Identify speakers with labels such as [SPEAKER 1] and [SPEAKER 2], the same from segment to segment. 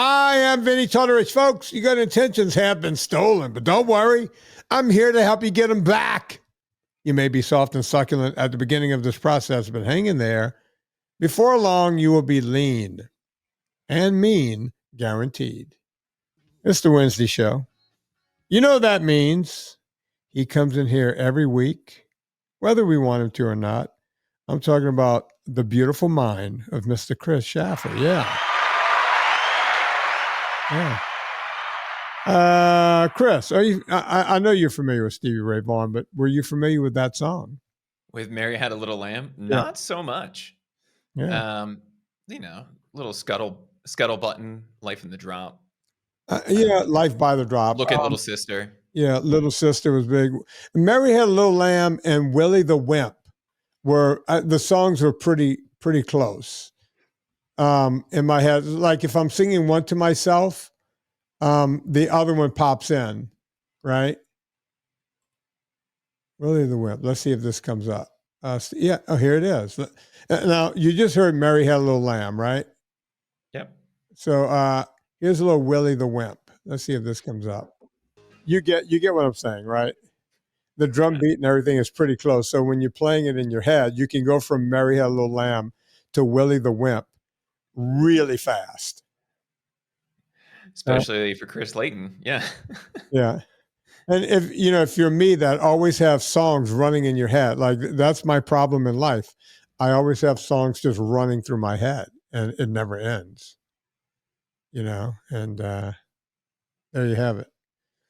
[SPEAKER 1] I am Vinnie Tortorich. Folks, your good intentions have been stolen, but don't worry. I'm here to help you get them back. You may be soft and succulent at the beginning of this process, but hang in there. Before long, you will be lean and mean, guaranteed. It's the Wednesday show. You know what that means. He comes in here every week, whether we want him to or not. I'm talking about the beautiful mind of Mr. Chris Shaffer. Yeah. Chris, are you? I know you're familiar with Stevie Ray Vaughan, but were you familiar with that song?
[SPEAKER 2] With Mary Had a Little Lamb? Not so much.
[SPEAKER 1] Yeah.
[SPEAKER 2] Little scuttle button, Life in the Drop.
[SPEAKER 1] Life by the Drop.
[SPEAKER 2] Look at Little Sister.
[SPEAKER 1] Yeah, Little Sister was big. Mary Had a Little Lamb and Willie the Wimp were the songs were pretty close. In my head, like if I'm singing one to myself, the other one pops in, right? Willie the Wimp. Let's see if this comes up. Here it is. Now, you just heard Mary Had a Little Lamb, right?
[SPEAKER 2] Yep.
[SPEAKER 1] So here's a little Willie the Wimp. Let's see if this comes up. You get what I'm saying, right? The drum beat and everything is pretty close. So when you're playing it in your head, you can go from Mary Had a Little Lamb to Willie the Wimp really fast.
[SPEAKER 2] Especially for Chris Layton. Yeah.
[SPEAKER 1] Yeah. And if you're me, that always have songs running in your head, like that's my problem in life. I always have songs just running through my head and it never ends, and there you have it.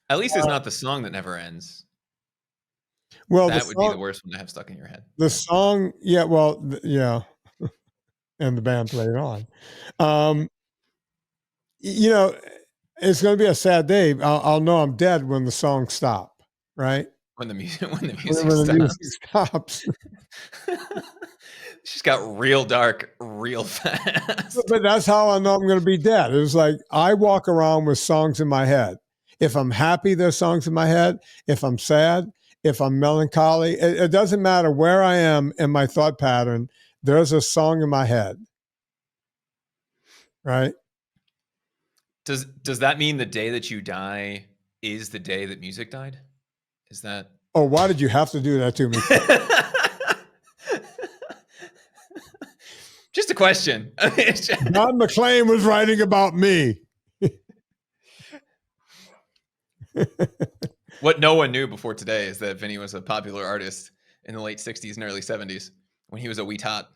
[SPEAKER 2] At least it's not the song that never ends.
[SPEAKER 1] Well,
[SPEAKER 2] that would be the worst one to have stuck in your head.
[SPEAKER 1] The song, yeah, well, yeah. And the band played on. It's going to be a sad day. I'll know I'm dead when the songs stop, right?
[SPEAKER 2] When the music
[SPEAKER 1] stops.
[SPEAKER 2] She's got real dark, real fast.
[SPEAKER 1] But that's how I know I'm going to be dead. It was like I walk around with songs in my head. If I'm happy, there's songs in my head. If I'm sad, if I'm melancholy, it doesn't matter where I am in my thought pattern. There's a song in my head, right?
[SPEAKER 2] Does that mean the day that you die is the day that music died? Is that?
[SPEAKER 1] Oh, why did you have to do that to me?
[SPEAKER 2] Just a question.
[SPEAKER 1] Don McLean was writing about me.
[SPEAKER 2] What no one knew before today is that Vinnie was a popular artist in the late 60s and early 70s when he was a wee tot.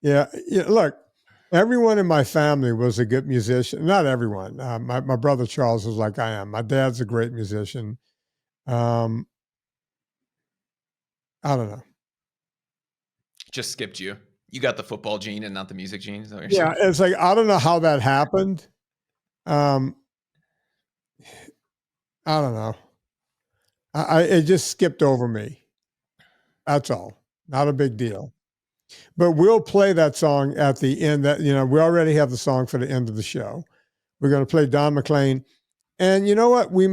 [SPEAKER 1] Yeah. Look, everyone in my family was a good musician. Not everyone. My brother Charles was like I am. My dad's a great musician. I don't know.
[SPEAKER 2] Just skipped you. You got the football gene and not the music gene.
[SPEAKER 1] Yeah, it's like I don't know how that happened. I don't know. It just skipped over me. That's all. Not a big deal. But we'll play that song at the end. That we already have the song for the end of the show. We're going to play Don McLean, and you know what? We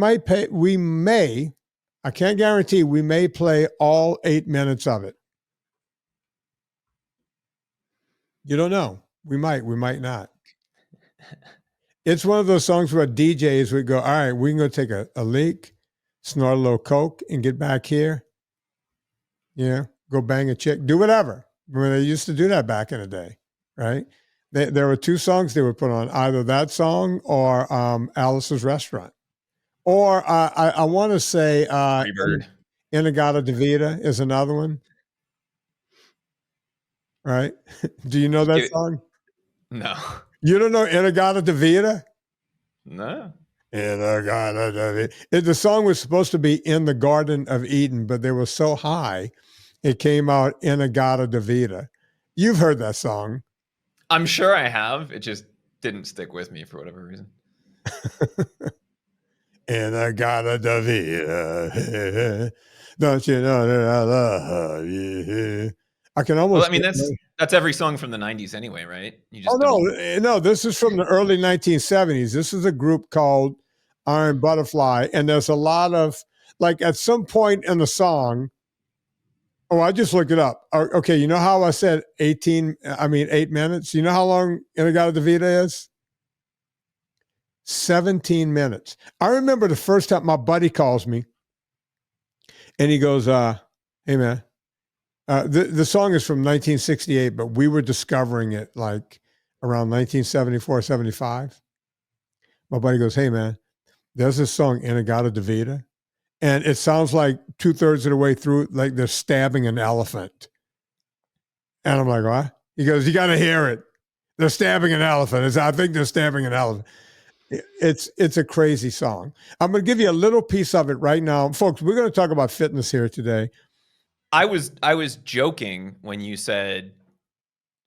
[SPEAKER 1] may. I can't guarantee. We may play all 8 minutes of it. You don't know. We might not. It's one of those songs where DJs would go, all right, we can go take a leak, snort a little coke, and get back here. Yeah, go bang a chick, do whatever. When they used to do that back in the day, right? There were 2 songs they would put on, either that song or Alice's Restaurant. Or I want to say Inagata Davida is another one. Right? Do you know that song?
[SPEAKER 2] No.
[SPEAKER 1] You don't know Inagata Davida?
[SPEAKER 2] No.
[SPEAKER 1] Inagata Davida. The song was supposed to be In the Garden of Eden, but they were so high, it came out Inagata Davida. You've heard that song.
[SPEAKER 2] I'm sure I have. It just didn't stick with me for whatever reason.
[SPEAKER 1] Inagata Davida. Don't you know that I love you? I can almost.
[SPEAKER 2] Well, I mean, that's every song from the 90s anyway, right? You just
[SPEAKER 1] no, this is from the early 1970s. This is a group called Iron Butterfly, and there's a lot of, like, at some point in the song, I just looked it up. Okay, you know how I said 8 minutes? You know how long Inagata Davida is? 17 minutes. I remember the first time my buddy calls me and he goes, hey man, the song is from 1968, but we were discovering it like around 1974, 75. My buddy goes, hey man, there's this song, In-A-Gadda-Da-Vida, and it sounds like 2/3 of the way through, like they're stabbing an elephant. And I'm like, what? He goes, you got to hear it. They're stabbing an elephant. I think they're stabbing an elephant. It's a crazy song. I'm going to give you a little piece of it right now. Folks, we're going to talk about fitness here today.
[SPEAKER 2] I was joking when you said,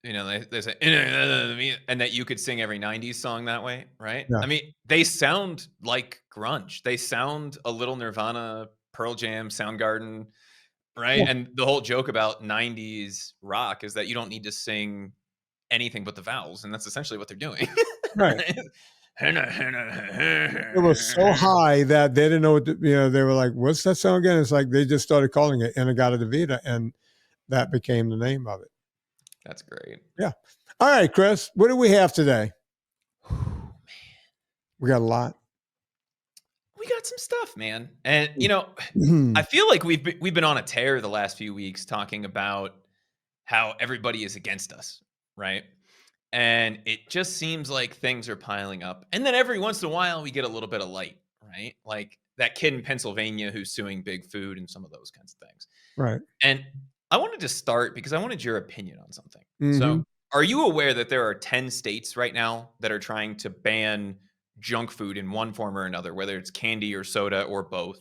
[SPEAKER 2] you know, they say, and that you could sing every 90s song that way, right?
[SPEAKER 1] Yeah.
[SPEAKER 2] I mean, they sound like grunge. They sound a little Nirvana, Pearl Jam, Soundgarden, right?
[SPEAKER 1] Yeah.
[SPEAKER 2] And the whole joke about 90s rock is that you don't need to sing anything but the vowels, and that's essentially what they're doing.
[SPEAKER 1] Right. It was so high that they didn't know what they were like, what's that song again? It's like they just started calling it In-A-Gadda-Da-Vida, and that became the name of it.
[SPEAKER 2] That's great.
[SPEAKER 1] Yeah. All right, Chris, what do we have today?
[SPEAKER 2] Man.
[SPEAKER 1] We got a lot.
[SPEAKER 2] We got some stuff, man. And you know, I feel like we've been on a tear the last few weeks talking about how everybody is against us, right? And it just seems like things are piling up. And then every once in a while we get a little bit of light, right? Like that kid in Pennsylvania who's suing Big Food and some of those kinds of things.
[SPEAKER 1] Right.
[SPEAKER 2] And I wanted to start because I wanted your opinion on something.
[SPEAKER 1] Mm-hmm.
[SPEAKER 2] So, are you aware that there are 10 states right now that are trying to ban junk food in one form or another, whether it's candy or soda or both,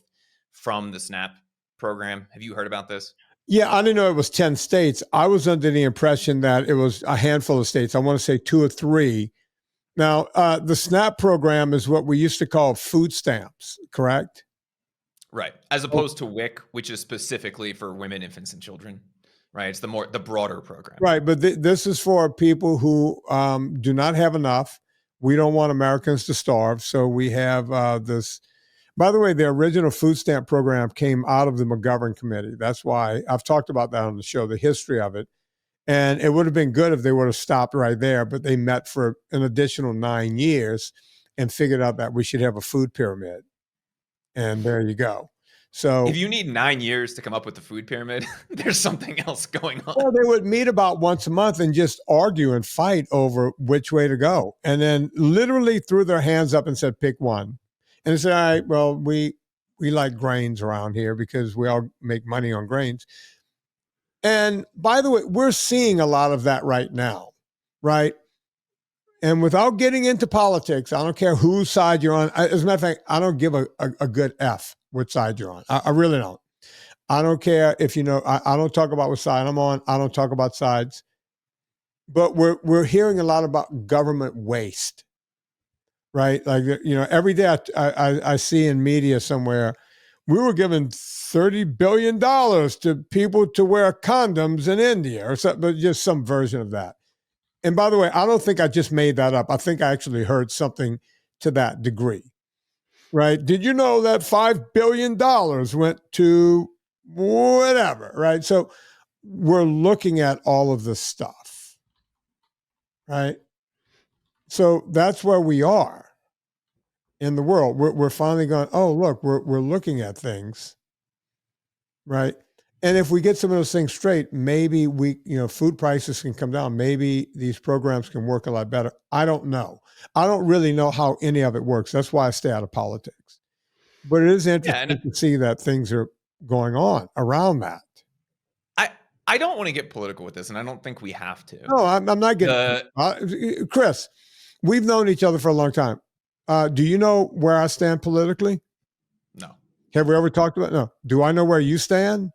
[SPEAKER 2] from the SNAP program? Have you heard about this?
[SPEAKER 1] Yeah, I didn't know it was 10 states. I was under the impression that it was a handful of states. I want to say 2 or 3. Now, the SNAP program is what we used to call food stamps, correct?
[SPEAKER 2] Right. As opposed to WIC, which is specifically for women, infants, and children. Right. It's the broader program.
[SPEAKER 1] Right. But this is for people who do not have enough. We don't want Americans to starve. So we have this. By the way, the original food stamp program came out of the McGovern Committee. That's why I've talked about that on the show, the history of it. And it would have been good if they would have stopped right there, but they met for an additional 9 years and figured out that we should have a food pyramid. And there you go. So
[SPEAKER 2] if you need 9 years to come up with the food pyramid, there's something else going on.
[SPEAKER 1] Well, they would meet about once a month and just argue and fight over which way to go. And then literally threw their hands up and said, pick one. And they said, all right, well, we like grains around here because we all make money on grains. And by the way, we're seeing a lot of that right now, right? And without getting into politics, I don't care whose side you're on. As a matter of fact, I don't give a good F which side you're on. I really don't. I don't care if I don't talk about what side I'm on. I don't talk about sides. But we're hearing a lot about government waste, right? Like, every day I see in media somewhere, we were giving $30 billion to people to wear condoms in India or something, but just some version of that. And by the way, I don't think I just made that up. I think I actually heard something to that degree, right? Did you know that $5 billion went to whatever, right? So we're looking at all of this stuff, right? So that's where we are in the world. We're finally going, oh, look, we're looking at things, right? And if we get some of those things straight, maybe food prices can come down. Maybe these programs can work a lot better. I don't know. I don't really know how any of it works. That's why I stay out of politics. But it is interesting to see that things are going on around that.
[SPEAKER 2] I don't want to get political with this, and I don't think we have to.
[SPEAKER 1] No, I'm not getting Chris, we've known each other for a long time. Do you know where I stand politically?
[SPEAKER 2] No.
[SPEAKER 1] Have we ever talked about it? No. Do I know where you stand?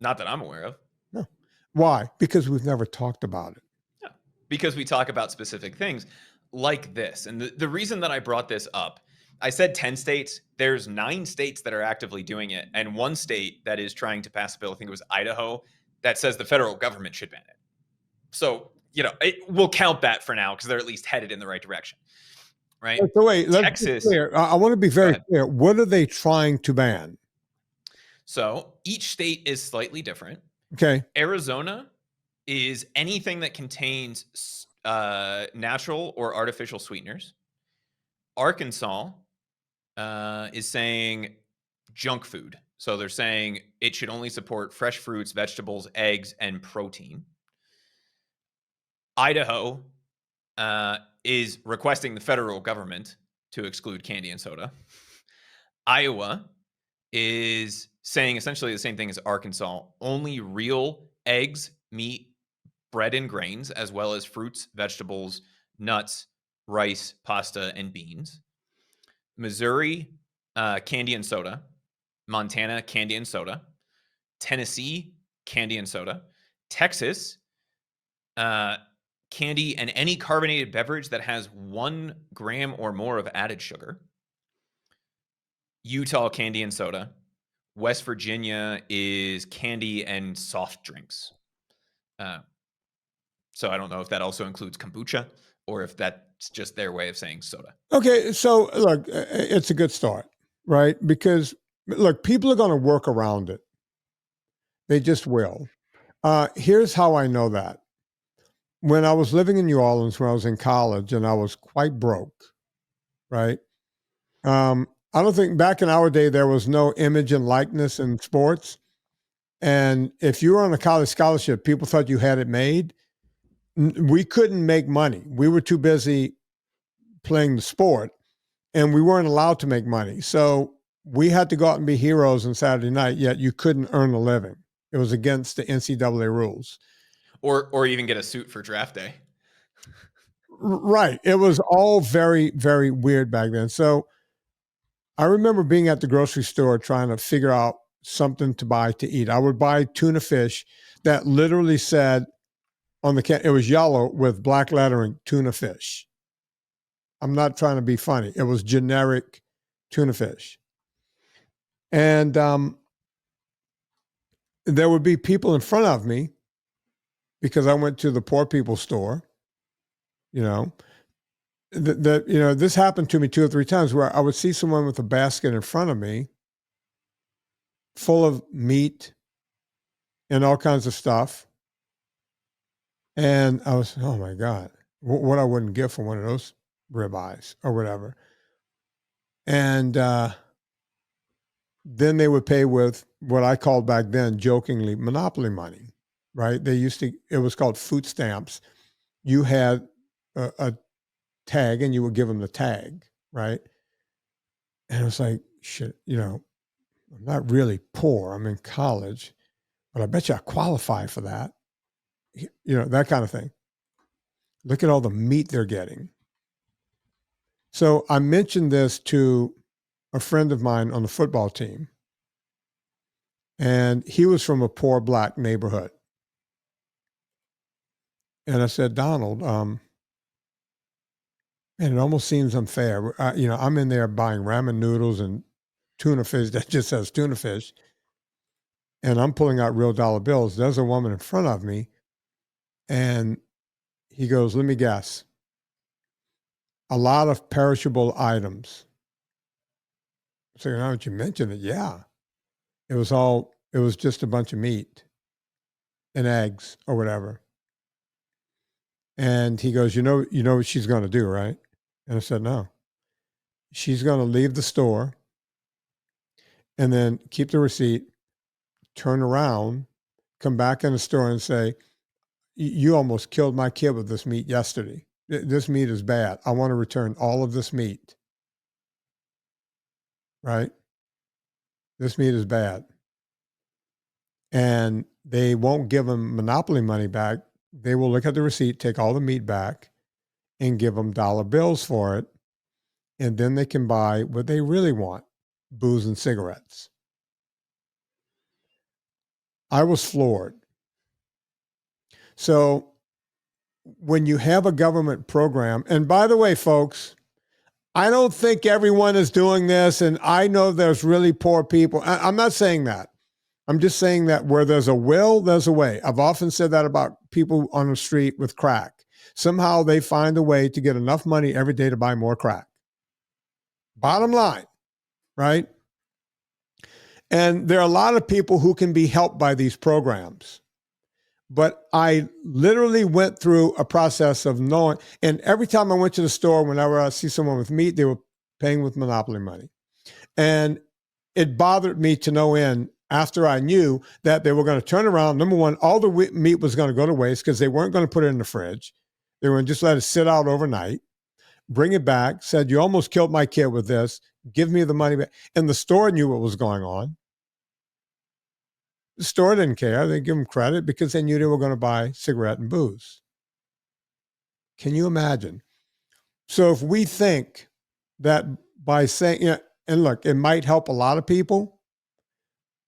[SPEAKER 2] Not that I'm aware of.
[SPEAKER 1] No. Why? Because we've never talked about it.
[SPEAKER 2] Yeah. Because we talk about specific things like this. And the reason that I brought this up, I said 10 states. There's 9 states that are actively doing it. And 1 state that is trying to pass a bill, I think it was Idaho, that says the federal government should ban it. So, we'll count that for now because they're at least headed in the right direction. Right?
[SPEAKER 1] So wait, let's
[SPEAKER 2] Texas.
[SPEAKER 1] Be clear. I want to be very clear. What are they trying to ban?
[SPEAKER 2] So each state is slightly different.
[SPEAKER 1] Okay.
[SPEAKER 2] Arizona is anything that contains natural or artificial sweeteners. Arkansas is saying junk food. So they're saying it should only support fresh fruits, vegetables, eggs, and protein. Idaho is requesting the federal government to exclude candy and soda. Iowa is saying essentially the same thing as Arkansas, only real eggs, meat, bread, and grains, as well as fruits, vegetables, nuts, rice, pasta, and beans. Missouri, candy and soda. Montana, candy and soda. Tennessee, candy and soda. Texas, candy and any carbonated beverage that has 1 gram or more of added sugar. Utah, candy and soda. West Virginia is candy and soft drinks. So I don't know if that also includes kombucha or if that's just their way of saying soda.
[SPEAKER 1] Okay, so look, it's a good start, right? Because look, people are going to work around it. They just will. Here's how I know that. When I was living in New Orleans, when I was in college, and I was quite broke, right? I don't think back in our day there was no image and likeness in sports. And if you were on a college scholarship, people thought you had it made. We couldn't make money. We were too busy playing the sport, and we weren't allowed to make money. So we had to go out and be heroes on Saturday night, yet you couldn't earn a living. It was against the NCAA rules.
[SPEAKER 2] Or even get a suit for draft day.
[SPEAKER 1] Right. It was all very, very weird back then. So I remember being at the grocery store trying to figure out something to buy to eat. I would buy tuna fish that literally said on the can, it was yellow with black lettering, tuna fish. I'm not trying to be funny. It was generic tuna fish. And there would be people in front of me because I went to the poor people's store, you know. This happened to me 2 or 3 times where I would see someone with a basket in front of me full of meat and all kinds of stuff. And I was, oh my God, what I wouldn't give for one of those ribeyes or whatever. And then they would pay with what I called back then jokingly monopoly money, right? It was called food stamps. You had a tag and you would give them the tag, right? And it was like, shit, I'm not really poor. I'm in college, but I bet you I qualify for that. That kind of thing. Look at all the meat they're getting. So I mentioned this to a friend of mine on the football team, and he was from a poor black neighborhood. And I said, Donald, man, it almost seems unfair. I'm in there buying ramen noodles and tuna fish that just says tuna fish, and I'm pulling out real dollar bills. There's a woman in front of me, and he goes, let me guess. A lot of perishable items. So now that you mentioned it, yeah. It was just a bunch of meat and eggs or whatever. And he goes, you know what she's going to do, right? And I said, no. She's going to leave the store and then keep the receipt, turn around, come back in the store and say, you almost killed my kid with this meat yesterday. This meat is bad. I want to return all of this meat. Right? This meat is bad. And they won't give them monopoly money back. They will look at the receipt, take all the meat back, and give them dollar bills for it. And then they can buy what they really want, booze and cigarettes. I was floored. So when you have a government program, and by the way, folks, I don't think everyone is doing this, and I know there's really poor people. I'm not saying that. I'm just saying that where there's a will, there's a way. I've often said that about people on the street with crack. Somehow they find a way to get enough money every day to buy more crack. Bottom line, right? And there are a lot of people who can be helped by these programs. But I literally went through a process of knowing, and every time I went to the store, whenever I see someone with meat, they were paying with Monopoly money. And it bothered me to no end after I knew that they were going to turn around. Number one, all the meat was going to go to waste because they weren't going to put it in the fridge. They were going to just let it sit out overnight, bring it back, said, you almost killed my kid with this. Give me the money back. And the store knew what was going on. The store didn't care. They give them credit because they knew they were going to buy cigarette and booze. Can you imagine? So if we think that by saying, you know, and look, it might help a lot of people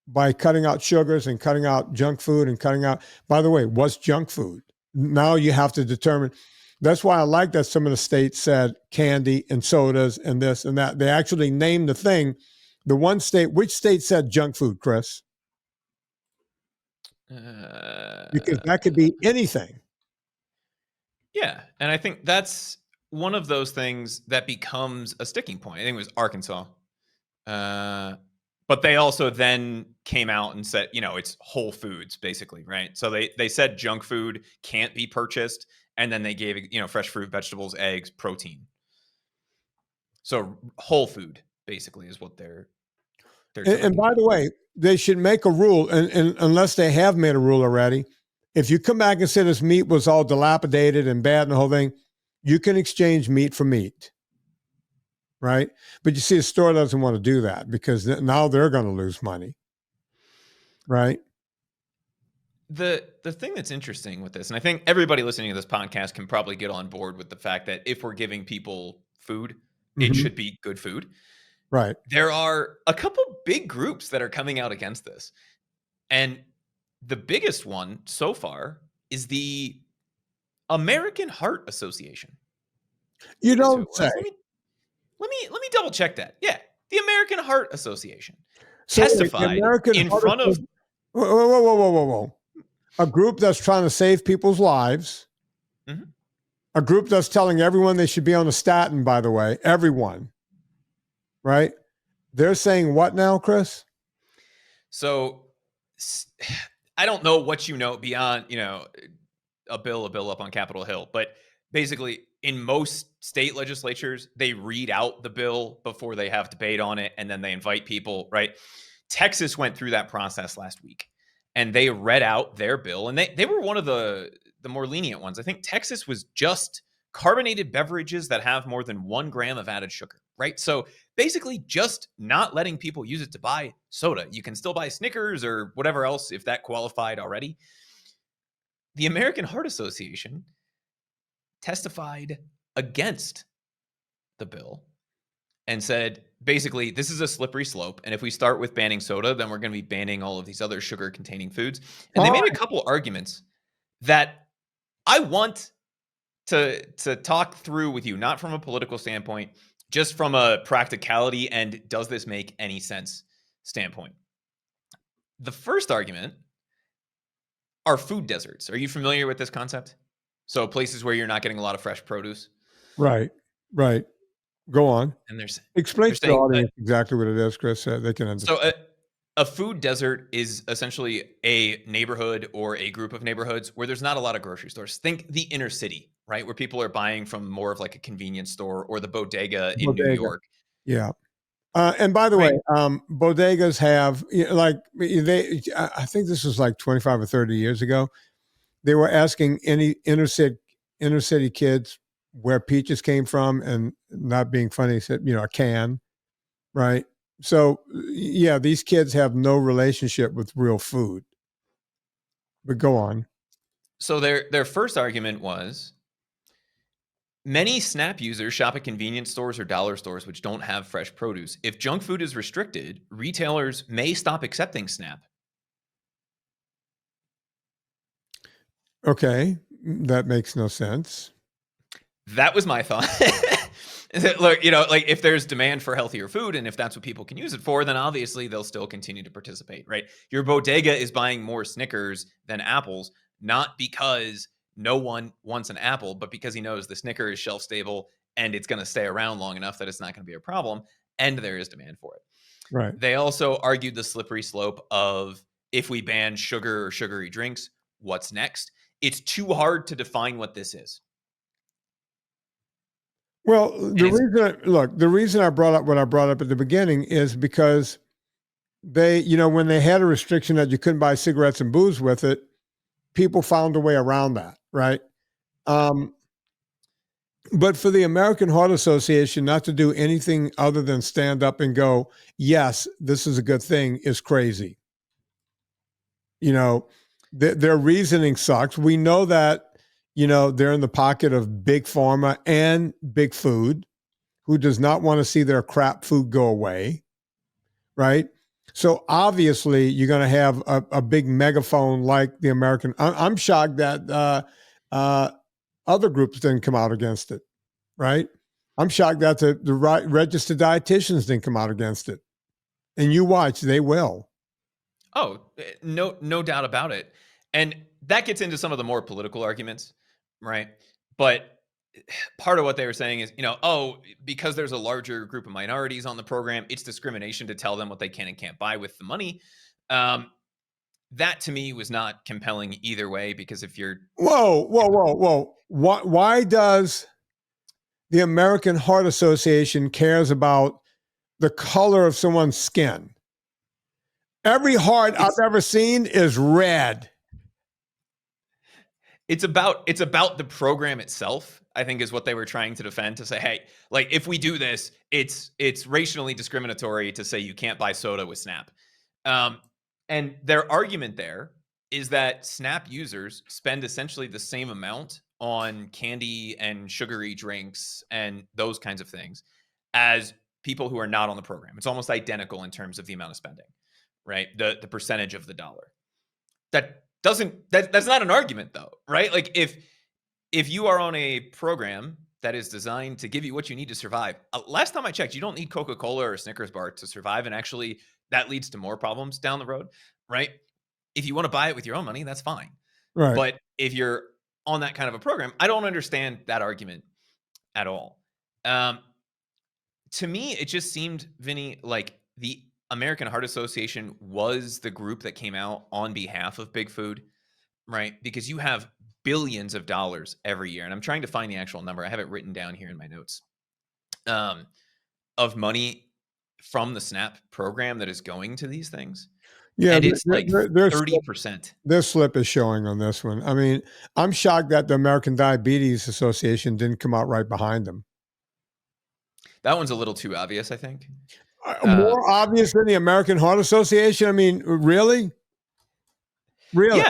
[SPEAKER 1] by cutting out sugars and cutting out junk food and cutting out, by the way, what's junk food? Now you have to determine. That's why I like that some of the states said candy and sodas and this and that. They actually named the thing. The one state, which state said junk food, Chris? Because that could be anything.
[SPEAKER 2] Yeah. And I think that's one of those things that becomes a sticking point. I think it was Arkansas. But they also then came out and said, you know, it's whole foods, basically, right? So they said junk food can't be purchased. And then they gave, you know, fresh fruit, vegetables, eggs, protein. So whole food, basically, is what they're
[SPEAKER 1] And by the way, they should make a rule, and unless they have made a rule already, if you come back and say this meat was all dilapidated and bad and the whole thing, you can exchange meat for meat, right? But you see, a store doesn't want to do that because now they're going to lose money, right?
[SPEAKER 2] The thing that's interesting with this, and I think everybody listening to this podcast can probably get on board with the fact that if we're giving people food, it should be good food.
[SPEAKER 1] Right.
[SPEAKER 2] There are a couple big groups that are coming out against this. And the biggest one so far is the American Heart Association.
[SPEAKER 1] You don't say.
[SPEAKER 2] Let me double check that. Yeah, the American Heart Association
[SPEAKER 1] So
[SPEAKER 2] testified in front of.
[SPEAKER 1] Whoa. A group that's trying to save people's lives.
[SPEAKER 2] Mm-hmm.
[SPEAKER 1] A group that's telling everyone they should be on a statin, by the way, everyone. Right? They're saying what now, Chris?
[SPEAKER 2] So I don't know what you know beyond, you know, a bill up on Capitol Hill, but basically in most state legislatures, they read out the bill before they have debate on it, and then they invite people, right? Texas went through that process last week, and they read out their bill, and they were one of the more lenient ones. I think Texas was just carbonated beverages that have more than 1 gram of added sugar, right? So basically just not letting people use it to buy soda. You can still buy Snickers or whatever else if that qualified already. The American Heart Association testified against the bill and said, basically, this is a slippery slope. And if we start with banning soda, then we're going to be banning all of these other sugar-containing foods. And they made a couple arguments that I want to talk through with you, not from a political standpoint, just from a practicality and does this make any sense standpoint. The first argument are food deserts. Are you familiar with this concept? So places where you're not getting a lot of fresh produce.
[SPEAKER 1] Right. Go on.
[SPEAKER 2] And
[SPEAKER 1] explain to the audience exactly what it is, Chris. They can understand.
[SPEAKER 2] So a food desert is essentially a neighborhood or a group of neighborhoods where there's not a lot of grocery stores. Think the inner city, right? Where people are buying from more of like a convenience store or the bodega in New York.
[SPEAKER 1] Yeah. And by the way, bodegas have, like, I think this was like 25 or 30 years ago. They were asking any inner city kids where peaches came from, and not being funny, said, you know, a can, right? So yeah, these kids have no relationship with real food. But go on.
[SPEAKER 2] So their first argument was, many SNAP users shop at convenience stores or dollar stores which don't have fresh produce. If junk food is restricted, retailers may stop accepting SNAP.
[SPEAKER 1] Okay, that makes no sense.
[SPEAKER 2] That was my thought. Look, you know, like if there's demand for healthier food and if that's what people can use it for, then obviously they'll still continue to participate, right? Your bodega is buying more Snickers than apples, not because no one wants an apple, but because he knows the Snicker is shelf stable and it's going to stay around long enough that it's not going to be a problem, and there is demand for it.
[SPEAKER 1] Right.
[SPEAKER 2] They also argued the slippery slope of, if we ban sugar or sugary drinks, What's next? It's too hard to define what this is.
[SPEAKER 1] Well, the reason I brought up what I brought up at the beginning is because they, when they had a restriction that you couldn't buy cigarettes and booze with it, people found a way around that, right? But for the American Heart Association not to do anything other than stand up and go, yes, this is a good thing, is crazy. Their reasoning sucks. We know that, they're in the pocket of big pharma and big food, who does not want to see their crap food go away, right? So obviously you're going to have a big megaphone like the American. I'm shocked that other groups didn't come out against it, right? I'm shocked that the registered dietitians didn't come out against it. And you watch, they will.
[SPEAKER 2] Oh, no doubt about it. And that gets into some of the more political arguments, right? But part of what they were saying is, because there's a larger group of minorities on the program, it's discrimination to tell them what they can and can't buy with the money. That to me was not compelling either way, because if you're...
[SPEAKER 1] Whoa. Why does the American Heart Association cares about the color of someone's skin? Every heart I've ever seen is red.
[SPEAKER 2] It's about the program itself, I think, is what they were trying to defend, to say, hey, like, if we do this, it's racially discriminatory to say you can't buy soda with SNAP. And their argument there is that SNAP users spend essentially the same amount on candy and sugary drinks and those kinds of things as people who are not on the program. It's almost identical in terms of the amount of spending, right? The percentage of the dollar. That's not an argument, though, right? Like, if you are on a program that is designed to give you what you need to survive, last time I checked, you don't need Coca-Cola or a Snickers bar to survive. And actually, that leads to more problems down the road, right? If you want to buy it with your own money, that's fine.
[SPEAKER 1] Right.
[SPEAKER 2] But if you're on that kind of a program, I don't understand that argument at all. To me, it just seemed, Vinny, like the American Heart Association was the group that came out on behalf of big food, right? Because you have billions of dollars every year. And I'm trying to find the actual number. I have it written down here in my notes, of money from the SNAP program that is going to these things.
[SPEAKER 1] Yeah,
[SPEAKER 2] and it's like 30%.
[SPEAKER 1] Their slip is showing on this one. I mean, I'm shocked that the American Diabetes Association didn't come out right behind them.
[SPEAKER 2] That one's a little too obvious, I think.
[SPEAKER 1] More obvious than the American Heart Association? I mean, really? Really?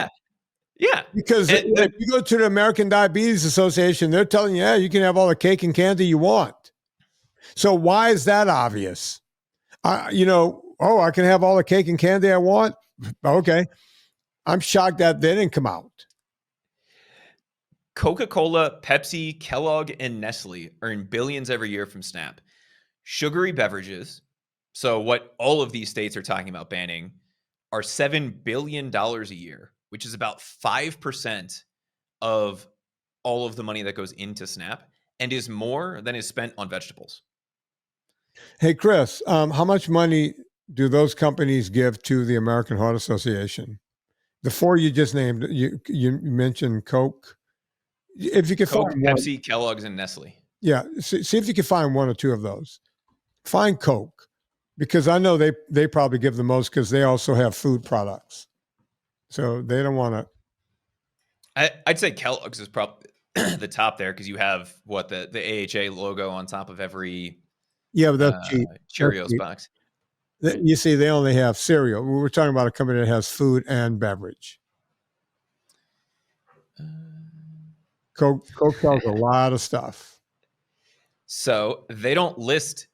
[SPEAKER 2] Yeah.
[SPEAKER 1] Because if you go to the American Diabetes Association, they're telling you, yeah, you can have all the cake and candy you want. So why is that obvious? I can have all the cake and candy I want. Okay. I'm shocked that they didn't come out.
[SPEAKER 2] Coca-Cola, Pepsi, Kellogg, and Nestle earn billions every year from SNAP. Sugary beverages, so what all of these states are talking about banning, are $7 billion a year, which is about 5% of all of the money that goes into SNAP, and is more than is spent on vegetables.
[SPEAKER 1] Hey, Chris, how much money do those companies give to the American Heart Association? The four you just named, you mentioned Coke. If you could
[SPEAKER 2] Coke,
[SPEAKER 1] find
[SPEAKER 2] Pepsi, Kellogg's, and Nestle.
[SPEAKER 1] Yeah, see if you can find one or two of those. Find Coke, because I know they probably give the most, because they also have food products. So they don't want
[SPEAKER 2] to. I'd say Kellogg's is probably the top there, because you have the AHA logo on top of every
[SPEAKER 1] but that's cheap.
[SPEAKER 2] Cheerios
[SPEAKER 1] that's cheap.
[SPEAKER 2] box.
[SPEAKER 1] You see, they only have cereal. We're talking about a company that has food and beverage. Coke sells a lot of stuff.
[SPEAKER 2] So they don't list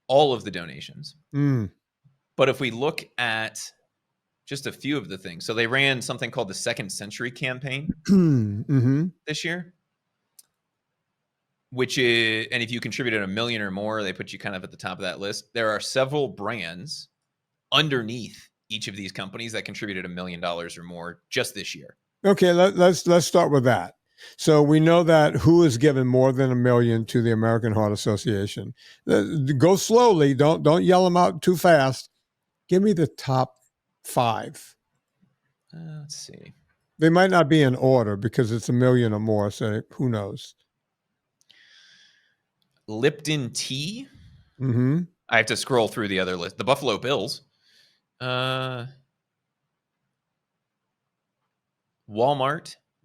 [SPEAKER 2] all of the donations. But if we look at just a few of the things, so they ran something called the Second Century campaign this year, which is, and if you contributed $1 million or more, they put you kind of at the top of that list. There are several brands underneath each of these companies that contributed $1 million or more just this year.
[SPEAKER 1] Okay, let's start with that. So we know that who has given more than $1 million to the American Heart Association. Go slowly. Don't yell them out too fast. Give me the top 5.
[SPEAKER 2] Let's see.
[SPEAKER 1] They might not be in order because it's 1 million or more, so who knows?
[SPEAKER 2] Lipton tea.
[SPEAKER 1] Mm-hmm.
[SPEAKER 2] I have to scroll through the other list. The Buffalo Bills. Walmart,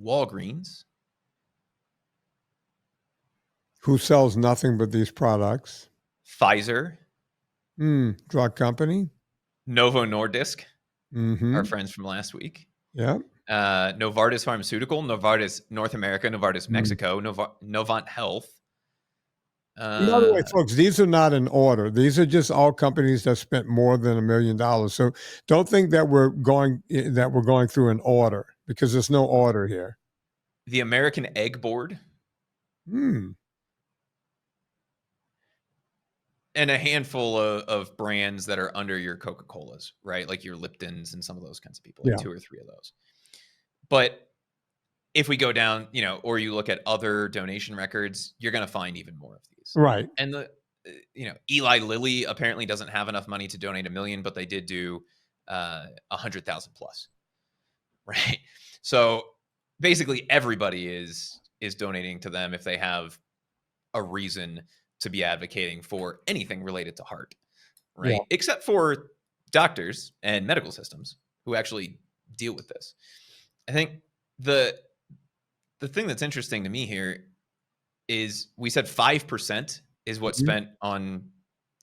[SPEAKER 2] Walgreens.
[SPEAKER 1] Who sells nothing but these products?
[SPEAKER 2] Pfizer.
[SPEAKER 1] Drug company.
[SPEAKER 2] Novo Nordisk.
[SPEAKER 1] Mm-hmm.
[SPEAKER 2] Our friends from last week.
[SPEAKER 1] Yeah.
[SPEAKER 2] Novartis Pharmaceutical, Novartis North America, Novartis Mexico, Novant Health.
[SPEAKER 1] By the way, folks, these are not in order. These are just all companies that spent more than $1 million. So don't think that we're going through an order, because there's no order here.
[SPEAKER 2] The American Egg Board. And a handful of brands that are under your Coca-Colas, right? Like your Liptons and some of those kinds of people, like 2 or 3 of those. But if we go down, or you look at other donation records, you're going to find even more of these.
[SPEAKER 1] Right.
[SPEAKER 2] And Eli Lilly apparently doesn't have enough money to donate 1 million, but they did do 100,000 plus, right? So basically everybody is donating to them if they have a reason to be advocating for anything related to heart, right?
[SPEAKER 1] Yeah.
[SPEAKER 2] Except for doctors and medical systems who actually deal with this. I think the thing that's interesting to me here is we said 5% is what's spent on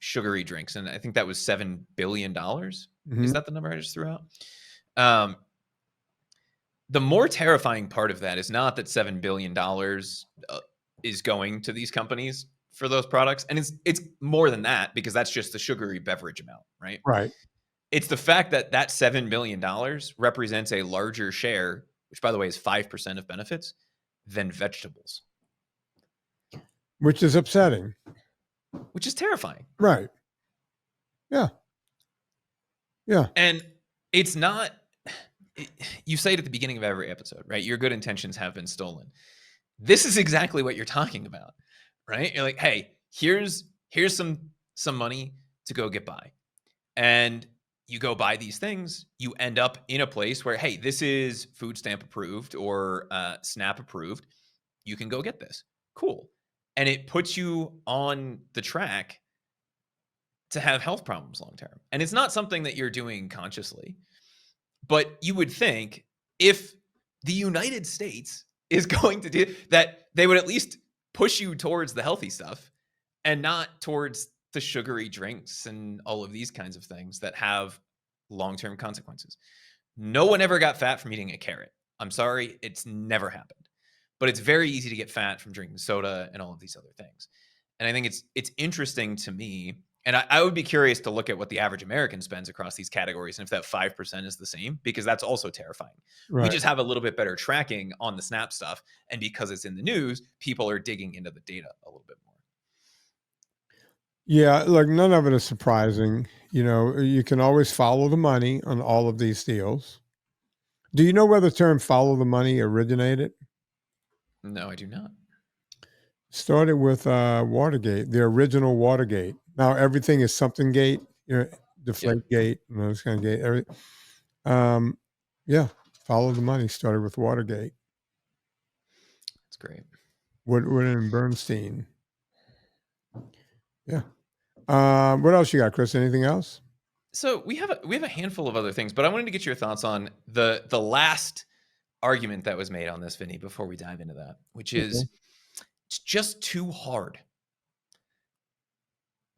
[SPEAKER 2] sugary drinks. And I think that was $7 billion. Is that the number I just threw out? The more terrifying part of that is not that $7 billion is going to these companies for those products. And it's more than that, because that's just the sugary beverage amount, right?
[SPEAKER 1] Right.
[SPEAKER 2] It's the fact that $7 million represents a larger share, which by the way is 5% of benefits, than vegetables.
[SPEAKER 1] Which is upsetting.
[SPEAKER 2] Which is terrifying.
[SPEAKER 1] Right. Yeah. Yeah.
[SPEAKER 2] And it's not, you say it at the beginning of every episode, right? Your good intentions have been stolen. This is exactly what you're talking about, right? You're like, hey, here's some money to go get by. And you go buy these things, you end up in a place where, hey, this is food stamp approved or SNAP approved. You can go get this. Cool. And it puts you on the track to have health problems long term. And it's not something that you're doing consciously. But you would think if the United States is going to do that, they would at least push you towards the healthy stuff and not towards the sugary drinks and all of these kinds of things that have long-term consequences. No one ever got fat from eating a carrot. I'm sorry, it's never happened. But it's very easy to get fat from drinking soda and all of these other things. And I think it's interesting to me, and I would be curious to look at what the average American spends across these categories and if that 5% is the same, because that's also terrifying. Right. We just have a little bit better tracking on the SNAP stuff. And because it's in the news, people are digging into the data a little bit more.
[SPEAKER 1] Yeah, look, none of it is surprising. You can always follow the money on all of these deals. Do you know where the term follow the money originated?
[SPEAKER 2] No, I do not.
[SPEAKER 1] Started with Watergate, the original Watergate. Now everything is something gate, deflate gate, this kind of gate. Everything. Follow the money started with Watergate.
[SPEAKER 2] That's great.
[SPEAKER 1] Woodward and Bernstein. Yeah. What else you got, Chris? Anything else?
[SPEAKER 2] So we have a handful of other things, but I wanted to get your thoughts on the last argument that was made on this, Vinny, before we dive into that, which is it's just too hard.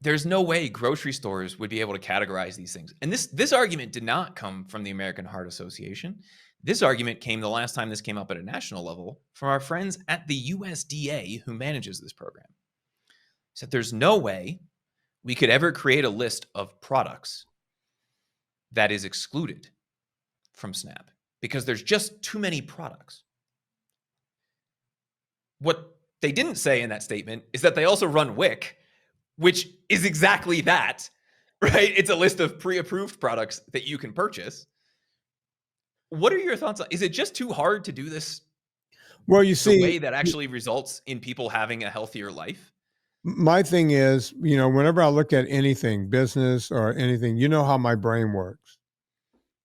[SPEAKER 2] There's no way grocery stores would be able to categorize these things. And this argument did not come from the American Heart Association. This argument came the last time this came up at a national level from our friends at the USDA who manages this program. Said there's no way we could ever create a list of products that is excluded from SNAP because there's just too many products. What they didn't say in that statement is that they also run WIC, which is exactly that, right? It's a list of pre-approved products that you can purchase. What are your thoughts on, is it just too hard to do this?
[SPEAKER 1] Well, you see,
[SPEAKER 2] the way that actually results in people having a healthier life?
[SPEAKER 1] My thing is, whenever I look at anything, business or anything, how my brain works.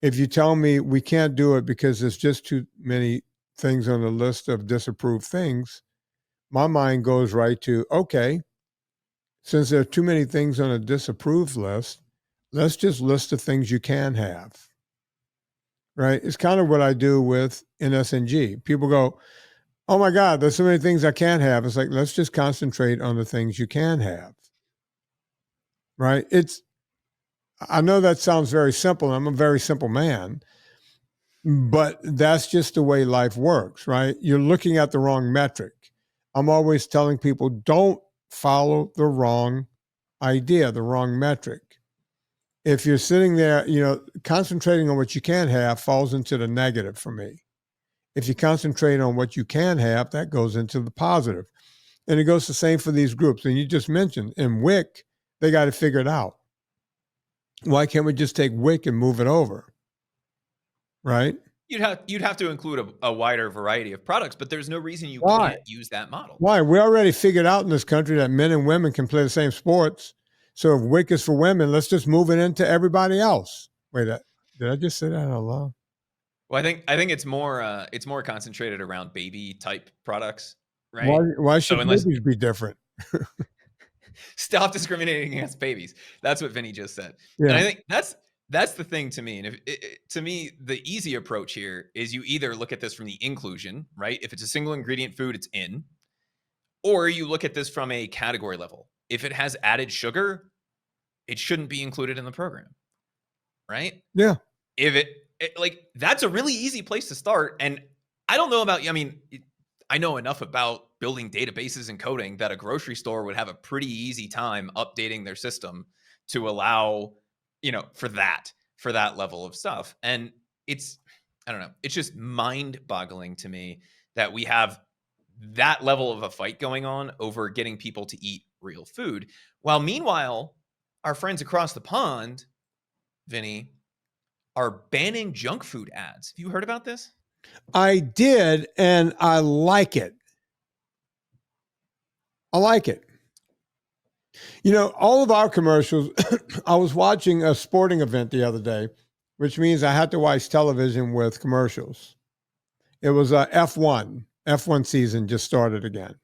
[SPEAKER 1] If you tell me we can't do it because there's just too many things on the list of disapproved things, my mind goes right to, okay, since there are too many things on a disapproved list, let's just list the things you can have. Right? It's kind of what I do with NSNG. People go, oh my God, there's so many things I can't have. It's like, let's just concentrate on the things you can have. Right? I know that sounds very simple. I'm a very simple man, but that's just the way life works, right? You're looking at the wrong metric. I'm always telling people, don't follow the wrong idea, the wrong metric. If you're sitting there, concentrating on what you can't have falls into the negative for me. If you concentrate on what you can have, that goes into the positive. And it goes the same for these groups. And you just mentioned in WIC, they got to figure it out. Why can't we just take WIC and move it over? Right?
[SPEAKER 2] You'd have to include a wider variety of products, but there's no reason you can't use that model.
[SPEAKER 1] Why? We already figured out in this country that men and women can play the same sports. So if WIC is for women, let's just move it into everybody else. Wait, did I just say that out loud?
[SPEAKER 2] Well, I think it's more concentrated around baby type products, right?
[SPEAKER 1] Why should babies be different?
[SPEAKER 2] Stop discriminating against babies. That's what Vinny just said.
[SPEAKER 1] Yeah.
[SPEAKER 2] And I think that's the thing to me. And to me, the easy approach here is you either look at this from the inclusion, right? If it's a single ingredient food, it's in, or you look at this from a category level. If it has added sugar, it shouldn't be included in the program, right?
[SPEAKER 1] Yeah.
[SPEAKER 2] If like, that's a really easy place to start. And I don't know about you. I mean, I know enough about building databases and coding that a grocery store would have a pretty easy time updating their system to allow, for that level of stuff. And I don't know, it's just mind boggling to me that we have that level of a fight going on over getting people to eat real food. While meanwhile, our friends across the pond, Vinny, are banning junk food ads. Have you heard about this?
[SPEAKER 1] I did, and I like it. I like it. All of our commercials, I was watching a sporting event the other day, which means I had to watch television with commercials. It was F1. F1 season just started again.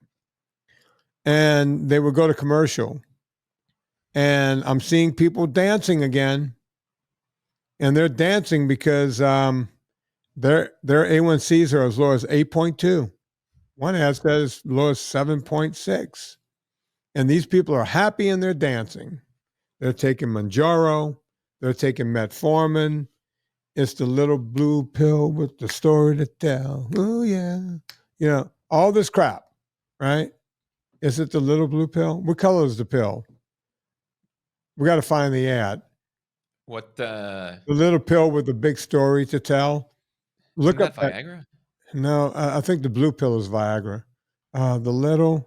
[SPEAKER 1] And they would go to commercial. And I'm seeing people dancing again. And they're dancing because their A1Cs are as low as 8.2. One ad says as low as 7.6. And these people are happy and they're dancing. They're taking Manjaro. They're taking metformin. It's the little blue pill with the story to tell. Oh, yeah. All this crap, right? Is it the little blue pill? What color is the pill? We got to find the ad.
[SPEAKER 2] What
[SPEAKER 1] the little pill with the big story to tell? Look up
[SPEAKER 2] that Viagra.
[SPEAKER 1] No, I think the blue pill is Viagra. The little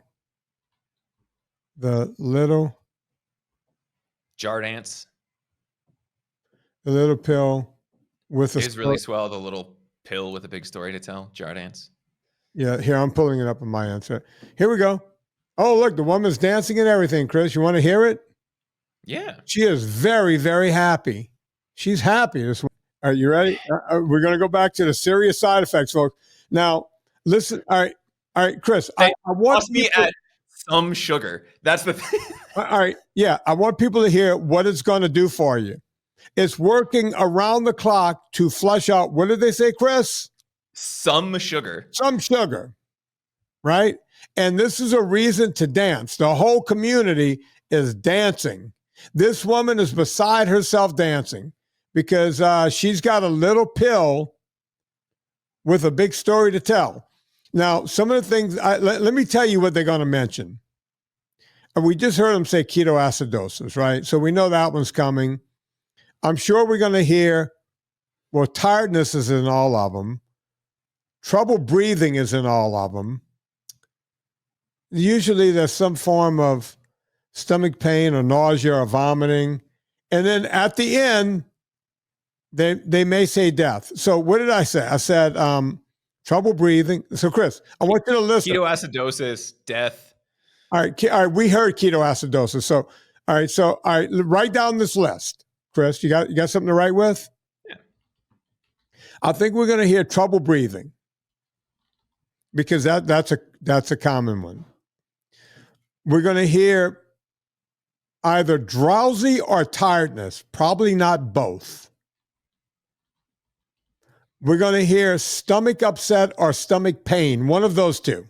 [SPEAKER 2] Jardiance.
[SPEAKER 1] The little pill with
[SPEAKER 2] a really swell. The little pill with a big story to tell. Jardiance.
[SPEAKER 1] Yeah, here I'm pulling it up on my answer. Here we go. Oh, look, the woman's dancing and everything. Chris, you want to hear it?
[SPEAKER 2] Yeah.
[SPEAKER 1] She is very, very happy. She's happy. This one. Are you ready? We're going to go back to the serious side effects, folks. Now, listen. All right, Chris.
[SPEAKER 2] I want me at some sugar. That's the thing.
[SPEAKER 1] All right. Yeah, I want people to hear what it's going to do for you. It's working around the clock to flush out. What did they say, Chris?
[SPEAKER 2] Some sugar.
[SPEAKER 1] Some sugar. Right? And this is a reason to dance. The whole community is dancing. This woman is beside herself dancing because she's got a little pill with a big story to tell. Now, some of the things, let me tell you what they're going to mention. And we just heard them say ketoacidosis, right? So we know that one's coming. I'm sure we're going to hear, well, tiredness is in all of them. Trouble breathing is in all of them. Usually there's some form of stomach pain or nausea or vomiting. And then at the end, they may say death. So what did I say? I said trouble breathing. So Chris, I want you to listen.
[SPEAKER 2] Ketoacidosis, death.
[SPEAKER 1] All right, we heard ketoacidosis. So all right, write down this list. Chris, you got something to write with?
[SPEAKER 2] Yeah.
[SPEAKER 1] I think we're going to hear trouble breathing because that's a common one. We're going to hear either drowsy or tiredness, probably not both. We're going to hear stomach upset or stomach pain, one of those two.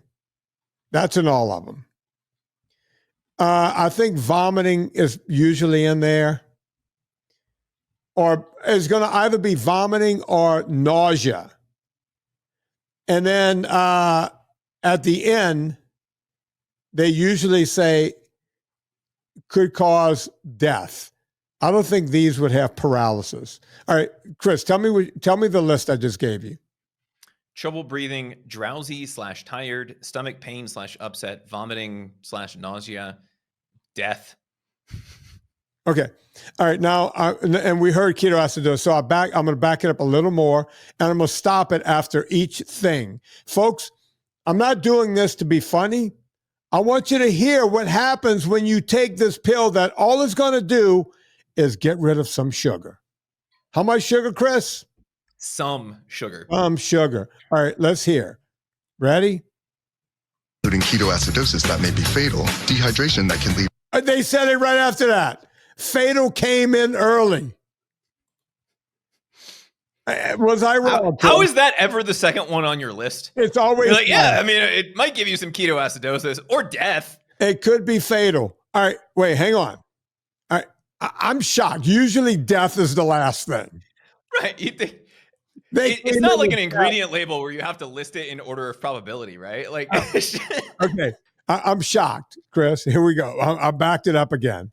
[SPEAKER 1] That's in all of them. I think vomiting is usually in there, or is going to either be vomiting or nausea. And then at the end, they usually say could cause death. I don't think these would have paralysis. All right, Chris, tell me the list I just gave you.
[SPEAKER 2] Trouble breathing, drowsy / tired, stomach pain / upset, vomiting / nausea, death.
[SPEAKER 1] Okay. All right. Now, and we heard ketoacidosis. So I'm going to back it up a little more, and I'm going to stop it after each thing. Folks, I'm not doing this to be funny. I want you to hear what happens when you take this pill that all it's going to do is get rid of some sugar. How much sugar, Chris?
[SPEAKER 2] Some sugar.
[SPEAKER 1] Sugar. All right, let's hear. Ready?
[SPEAKER 3] Including ketoacidosis that may be fatal, dehydration that can lead.
[SPEAKER 1] They said it right after that. Fatal came in early. Was I wrong?
[SPEAKER 2] How is that ever the second one on your list?
[SPEAKER 1] It's always
[SPEAKER 2] You're like, yeah, I mean, it might give you some ketoacidosis or death.
[SPEAKER 1] It could be fatal. All right, wait, hang on. All right, I'm shocked. Usually death is the last thing.
[SPEAKER 2] Right. You think it's not like an ingredient label where you have to list it in order of probability, right? Like,
[SPEAKER 1] okay, I'm shocked, Chris. Here we go. I backed it up again.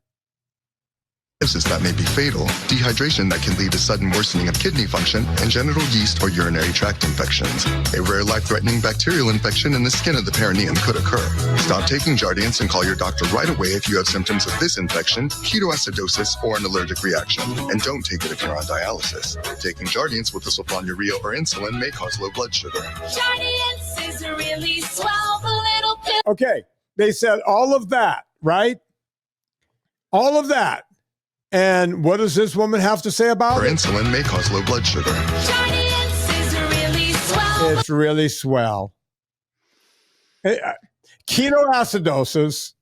[SPEAKER 3] That may be fatal, dehydration that can lead to sudden worsening of kidney function, and genital yeast or urinary tract infections. A rare life-threatening bacterial infection in the skin of the perineum could occur. Stop taking Jardiance and call your doctor right away if you have symptoms of this infection, ketoacidosis, or an allergic reaction. And don't take it if you're on dialysis. Taking Jardiance with sulfonylurea or insulin may cause low blood sugar.
[SPEAKER 4] Jardiance is a really swell little pill.
[SPEAKER 1] Okay, they said all of that, right? All of that. And what does this woman have to say about it?
[SPEAKER 3] Insulin may cause low blood sugar.
[SPEAKER 4] Jardiance is really swell.
[SPEAKER 1] It's really swell. Ketoacidosis.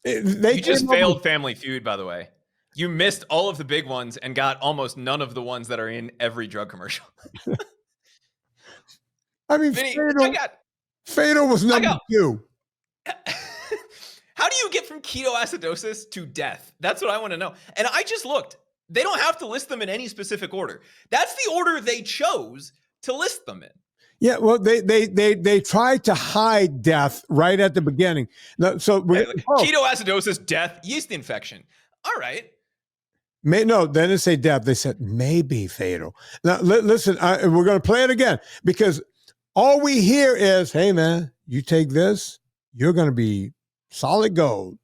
[SPEAKER 2] You just failed Family Feud, by the way. You missed all of the big ones and got almost none of the ones that are in every drug commercial.
[SPEAKER 1] I mean,
[SPEAKER 2] Vinny,
[SPEAKER 1] fatal was number 2.
[SPEAKER 2] How do you get from ketoacidosis to death? That's what I want to know. And I just looked. They don't have to list them in any specific order. That's the order they chose to list them in.
[SPEAKER 1] Yeah, well, they tried to hide death right at the beginning.
[SPEAKER 2] Ketoacidosis, death, yeast infection. All right.
[SPEAKER 1] No, they didn't say death. They said maybe fatal. Now, listen, we're going to play it again because all we hear is, hey, man, you take this, you're going to be solid gold.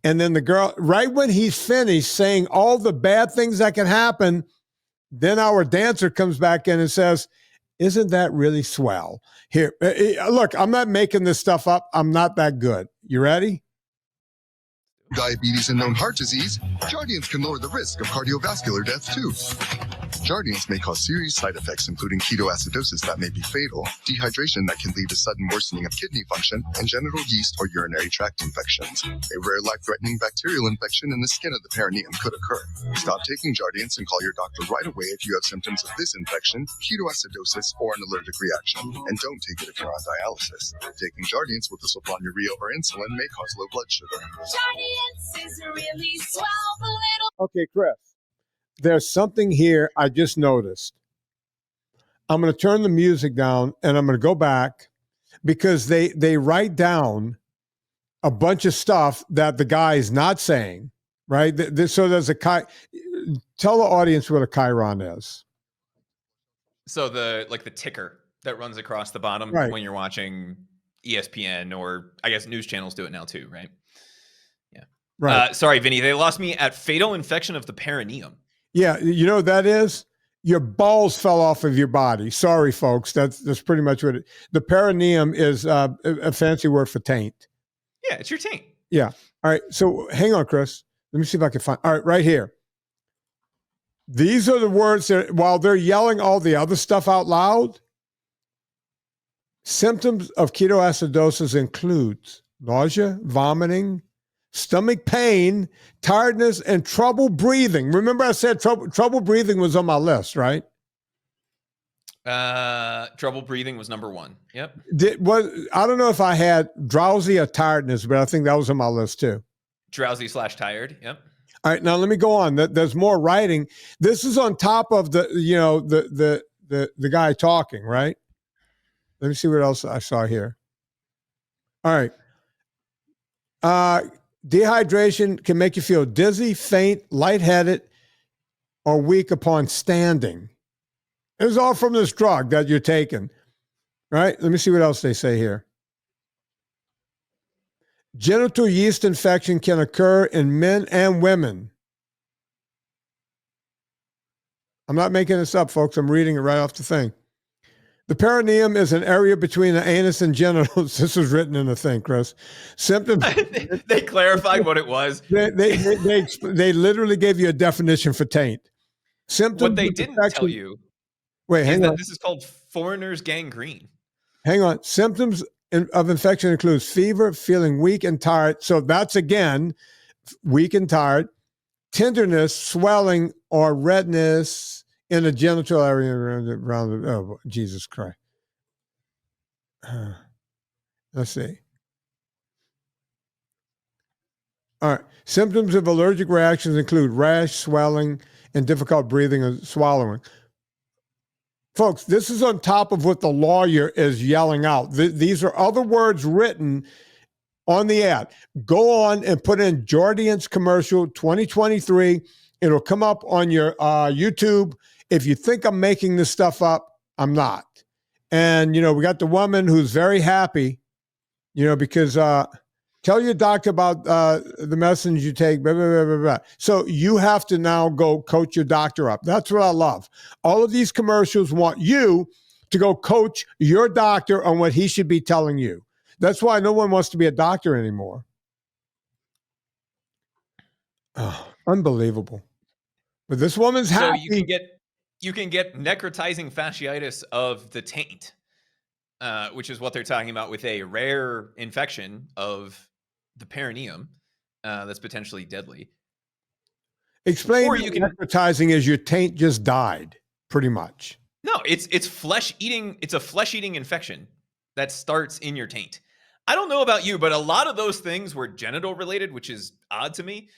[SPEAKER 1] And then the girl, right when he's finished saying all the bad things that can happen, then our dancer comes back in and says, isn't that really swell? Here, look, I'm not making this stuff up. I'm not that good. You ready?
[SPEAKER 3] Diabetes and known heart disease, Jardiance can lower the risk of cardiovascular death too. Jardiance may cause serious side effects, including ketoacidosis that may be fatal, dehydration that can lead to sudden worsening of kidney function, and genital yeast or urinary tract infections. A rare life-threatening bacterial infection in the skin of the perineum could occur. Stop taking Jardiance and call your doctor right away if you have symptoms of this infection, ketoacidosis, or an allergic reaction. And don't take it if you're on dialysis. Taking Jardiance with sulfonylurea or insulin may cause low blood sugar.
[SPEAKER 4] Jardiance is a really swell little.
[SPEAKER 1] Okay, Chris. There's something here I just noticed. I'm going to turn the music down and I'm going to go back because they write down a bunch of stuff that the guy is not saying, right? So there's tell the audience what a chiron is.
[SPEAKER 2] So the ticker that runs across the bottom when you're watching ESPN, or I guess news channels do it now too, right? Yeah.
[SPEAKER 1] Right.
[SPEAKER 2] Sorry, Vinny, they lost me at fatal infection of the perineum.
[SPEAKER 1] Yeah, you know what that is? Your balls fell off of your body. Sorry, folks. That's pretty much what the perineum is. A fancy word for taint.
[SPEAKER 2] Yeah, it's your taint.
[SPEAKER 1] Yeah. All right. So hang on, Chris. Let me see if I can find. All right, right here. These are the words that, while they're yelling all the other stuff out loud, symptoms of ketoacidosis includes nausea, vomiting, stomach pain, tiredness, and trouble breathing. Remember I said trouble breathing was on my list, right?
[SPEAKER 2] Trouble breathing was number 1. Yep.
[SPEAKER 1] I don't know if I had drowsy or tiredness, but I think that was on my list too.
[SPEAKER 2] Drowsy/tired. Yep.
[SPEAKER 1] All right, now let me go on. There's more writing. This is on top of the guy talking, right? Let me see what else I saw here. All right. Dehydration can make you feel dizzy, faint, lightheaded, or weak upon standing. It's all from this drug that you're taking, right? Let me see what else they say here. Genital yeast infection can occur in men and women. I'm not making this up, folks. I'm reading it right off the thing. The perineum is an area between the anus and genitals. This was written in the thing, Chris. Symptoms.
[SPEAKER 2] They clarified what it was.
[SPEAKER 1] They literally gave you a definition for taint. Symptoms.
[SPEAKER 2] What they didn't tell you
[SPEAKER 1] is
[SPEAKER 2] that this is called foreigner's gangrene.
[SPEAKER 1] Hang on. Symptoms of infection includes fever, feeling weak and tired. So that's, again, weak and tired. Tenderness, swelling, or redness in the genital area around the, oh, Jesus Christ. Let's see. All right. Symptoms of allergic reactions include rash, swelling, and difficult breathing and swallowing. Folks, this is on top of what the lawyer is yelling out. These are other words written on the ad. Go on and put in Jardiance commercial 2023. It'll come up on your YouTube. If you think I'm making this stuff up, I'm not. And, we got the woman who's very happy, because tell your doctor about the medicines you take, blah, blah, blah, blah, blah. So you have to now go coach your doctor up. That's what I love. All of these commercials want you to go coach your doctor on what he should be telling you. That's why no one wants to be a doctor anymore. Oh, unbelievable. But this woman's happy.
[SPEAKER 2] So you can get necrotizing fasciitis of the taint, which is what they're talking about with a rare infection of the perineum that's potentially deadly.
[SPEAKER 1] Explain what necrotizing is. Your taint just died, pretty much.
[SPEAKER 2] No, it's flesh eating. It's a flesh eating infection that starts in your taint. I don't know about you, but a lot of those things were genital related, which is odd to me.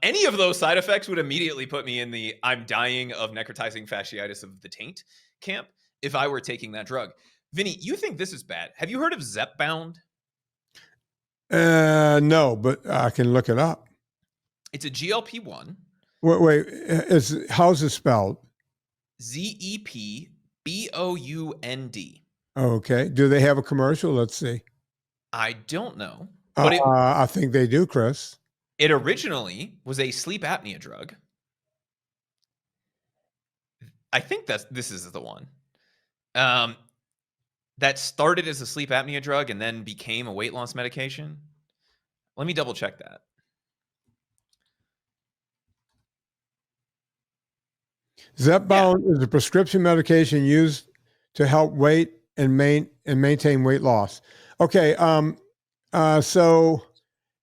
[SPEAKER 2] Any of those side effects would immediately put me in the I'm dying of necrotizing fasciitis of the taint camp if I were taking that drug. Vinny, you think this is bad? Have you heard of Zepbound?
[SPEAKER 1] No, but I can look it up.
[SPEAKER 2] It's a GLP-1.
[SPEAKER 1] Wait, how's it spelled?
[SPEAKER 2] Zepbound.
[SPEAKER 1] Okay. Do they have a commercial? Let's see.
[SPEAKER 2] I don't know. But
[SPEAKER 1] I think they do, Chris.
[SPEAKER 2] It originally was a sleep apnea drug. I think this is the one. That started as a sleep apnea drug and then became a weight loss medication. Let me double check that.
[SPEAKER 1] Zepbound is a prescription medication used to help weight and maintain weight loss. Okay. So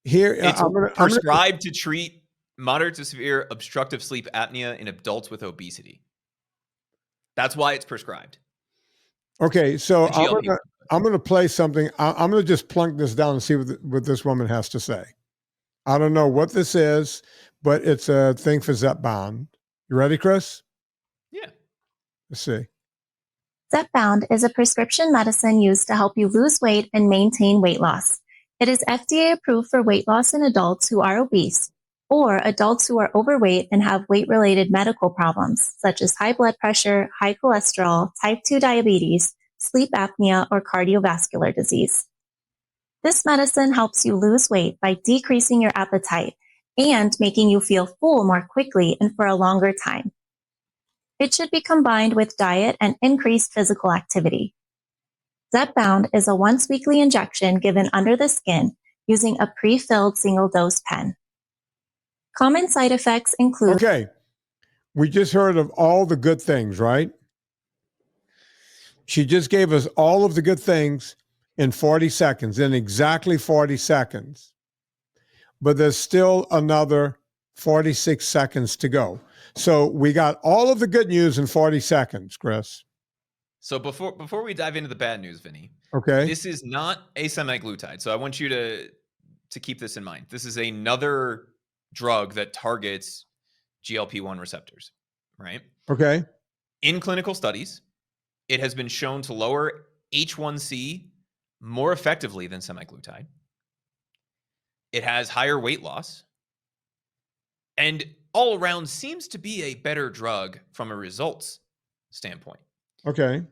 [SPEAKER 1] here
[SPEAKER 2] it's prescribed to treat moderate to severe obstructive sleep apnea in adults with obesity. That's why it's prescribed.
[SPEAKER 1] Okay, so I'm gonna play something. I'm gonna just plunk this down and see what this woman has to say. I don't know what this is, but it's a thing for Zepbound. You ready, Chris?
[SPEAKER 2] Yeah.
[SPEAKER 1] Let's see.
[SPEAKER 5] Zepbound is a prescription medicine used to help you lose weight and maintain weight loss. It is FDA approved for weight loss in adults who are obese or adults who are overweight and have weight-related medical problems, such as high blood pressure, high cholesterol, type 2 diabetes, sleep apnea, or cardiovascular disease. This medicine helps you lose weight by decreasing your appetite and making you feel full more quickly and for a longer time. It should be combined with diet and increased physical activity. Zepbound is a once-weekly injection given under the skin using a pre-filled single-dose pen. Common side effects include...
[SPEAKER 1] Okay. We just heard of all the good things, right? She just gave us all of the good things in 40 seconds, in exactly 40 seconds. But there's still another 46 seconds to go. So we got all of the good news in 40 seconds, Chris.
[SPEAKER 2] So before we dive into the bad news, Vinny,
[SPEAKER 1] Okay.
[SPEAKER 2] this is not a semaglutide. So I want you to keep this in mind. This is another drug that targets GLP-1 receptors, right?
[SPEAKER 1] Okay.
[SPEAKER 2] In clinical studies, it has been shown to lower H1C more effectively than semaglutide. It has higher weight loss, and all around seems to be a better drug from a results standpoint.
[SPEAKER 1] Okay.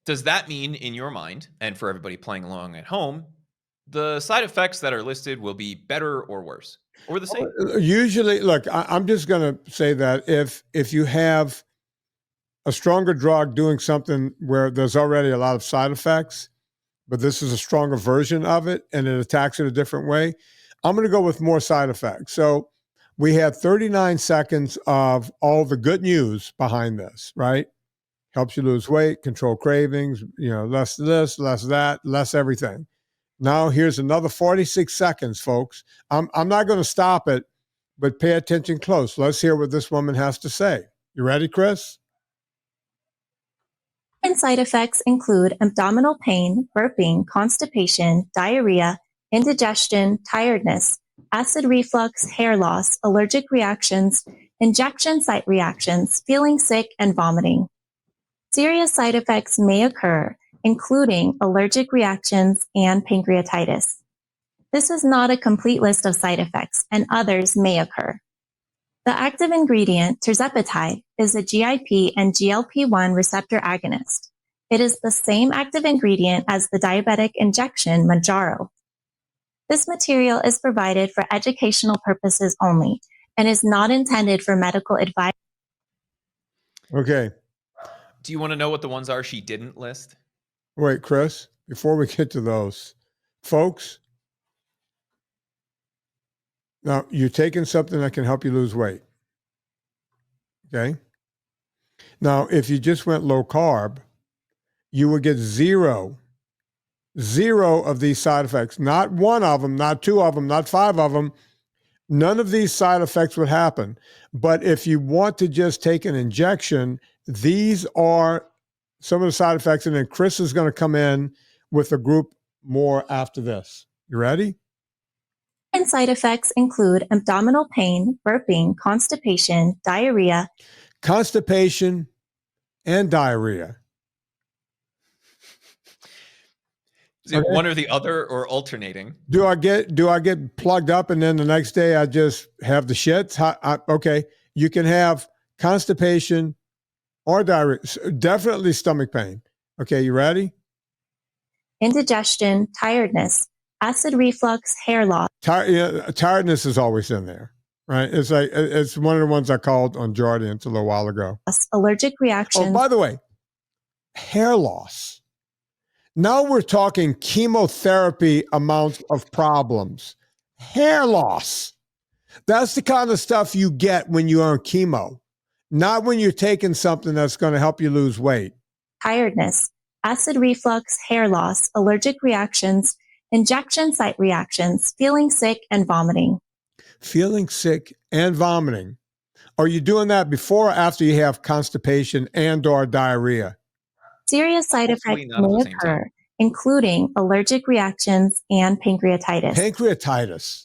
[SPEAKER 2] Does that mean, in your mind, and for everybody playing along at home, the side effects that are listed will be better or worse, or the same?
[SPEAKER 1] Usually, look, I'm just going to say that if you have a stronger drug doing something where there's already a lot of side effects, but this is a stronger version of it and it attacks it a different way, I'm going to go with more side effects. So we had 39 seconds of all the good news behind this, right? Helps you lose weight, control cravings, less this, less that, less everything. Now here's another 46 seconds, folks. I'm not going to stop it, but pay attention close. Let's hear what this woman has to say. You ready, Chris?
[SPEAKER 5] And side effects include abdominal pain, burping, constipation, diarrhea, indigestion, tiredness, acid reflux, hair loss, allergic reactions, injection site reactions, feeling sick, and vomiting. Serious side effects may occur, including allergic reactions and pancreatitis. This is not a complete list of side effects, and others may occur. The active ingredient, tirzepatide, is a GIP and GLP-1 receptor agonist. It is the same active ingredient as the diabetic injection Mounjaro. This material is provided for educational purposes only and is not intended for medical advice.
[SPEAKER 1] Okay.
[SPEAKER 2] Do you want to know what the ones are she didn't list?
[SPEAKER 1] Wait, Chris, before we get to those, folks, now you're taking something that can help you lose weight. Okay. Now, if you just went low carb, you would get zero of these side effects. Not one of them, not two of them, not five of them. None of these side effects would happen. But if you want to just take an injection, these are some of the side effects. And then Chris is going to come in with a group more after this. You ready?
[SPEAKER 5] And side effects include abdominal pain, burping, constipation, diarrhea.
[SPEAKER 1] Constipation and diarrhea.
[SPEAKER 2] Is it one or the other or alternating?
[SPEAKER 1] Do I get plugged up and then the next day I just have the shits? Okay, you can have constipation or diarrhea. Definitely stomach pain. Okay, you ready?
[SPEAKER 5] Indigestion, tiredness, acid reflux, hair loss.
[SPEAKER 1] Tiredness is always in there, right? It's one of the ones I called on Jardiance a little while ago.
[SPEAKER 5] Allergic reactions.
[SPEAKER 1] Oh, by the way, hair loss. Now we're talking chemotherapy amounts of problems. Hair loss. That's the kind of stuff you get when you're on chemo, not when you're taking something that's going to help you lose weight.
[SPEAKER 5] Tiredness, acid reflux, hair loss, allergic reactions, injection site reactions, feeling sick, and vomiting.
[SPEAKER 1] Feeling sick and vomiting. Are you doing that before or after you have constipation and or diarrhea?
[SPEAKER 5] Serious side effects may occur, including allergic reactions and pancreatitis.
[SPEAKER 1] Pancreatitis.